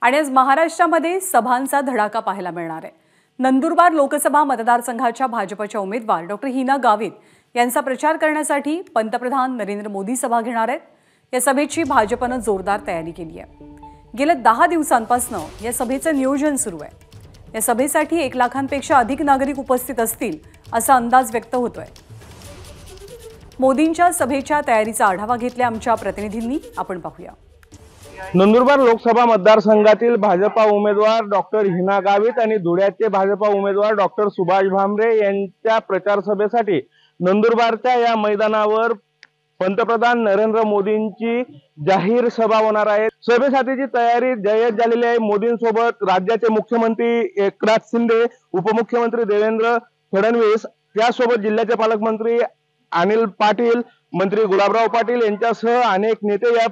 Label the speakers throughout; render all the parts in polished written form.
Speaker 1: आणि आज महाराष्ट्रामध्ये सभांचा धडाका पाहायला मिळणार आहे। नंदुरबार लोकसभा मतदारसंघाच्या भाजपच्या उमेदवार डॉक्टर हिना गावित यांचा प्रचार करण्यासाठी पंतप्रधान नरेंद्र मोदी सभा घेणार आहेत। या सभेची भाजपने जोरदार तयारी केली आहे। गेल्या 10 दिवसांपासून या सभेचं नियोजन सुरू आहे। या सभेसाठी 1 लाखांपेक्षा अधिक नागरिक उपस्थित असतील असा अंदाज व्यक्त होतोय। मोदींच्या सभेच्या तयारीचा आढावा घेतला आमच्या प्रतिनिधींनी, आपण पाहूया।
Speaker 2: नंदुरबार लोकसभा मतदारसंघातील भाजपा उमेदवार डॉक्टर हिना गावित आणि धुळ्याचे भाजपा उमेदवार डॉक्टर सुभाष भामरे यांच्या प्रचार सभेसाठी नंदुरबारच्या या मैदानावर पंतप्रधान नरेंद्र मोदींची जाहीर सभा होणार आहे। सभेसाठीची तयारी जय्यत झालेली आहे। मोदींसोबत राज्याचे मुख्यमंत्री एकनाथ शिंदे, उपमुख्यमंत्री देवेंद्र फडणवीस, त्यासोबत जिल्ह्याचे पालकमंत्री अनिल पाटील, मंत्री गुलाबराव पाटील यांच्यासह अनेक नेते या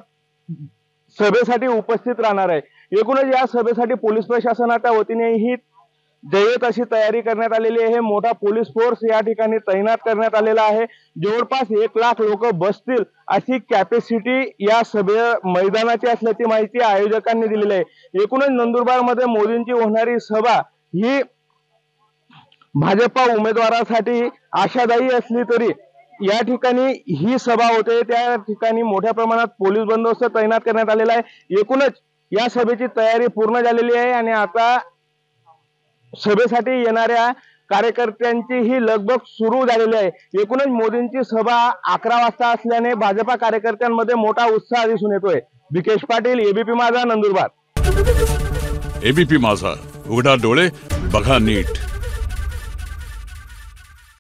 Speaker 2: सभेसाठी उपस्थित राहणार आहे। एकूणच या सभेसाठी पोलीस प्रशासनाच्या वतीनेही जय्यत अशी तयारी करण्यात आलेली आहे। मोठा पोलीस फोर्स या ठिकाणी तैनात करण्यात आलेला आहे। जवळपास 1 लाख लोक बसतील अशी कॅपॅसिटी या मैदानाची असल्याची माहिती आयोजकांनी दिलेली आहे। एकूणच नंदुरबार मध्ये मोदींची होणारी सभा ही भाजपा उमेदवारासाठी आशादायी असली तरी या ठिकाणी ही सभा होते त्या ठिकाणी मोठ्या प्रमाणात पोलीस बंदोबस्त तैनात करण्यात आलेला आहे। एकूणच या सभेची तयारी पूर्ण झालेली आहे आणि आता सभेसाठी येणाऱ्या कार्यकर्त्यांची ही लगबग सुरू झालेली आहे। एकूणच मोदींची सभा 11 वाजता असल्याने भाजपा कार्यकर्त्यांमध्ये मोठा उत्साह दिसून येतोय। विकेश पाटील, एबीपी माझा, नंदुरबार।
Speaker 3: एबीपी माझा, उघडा डोळे बघा नीट।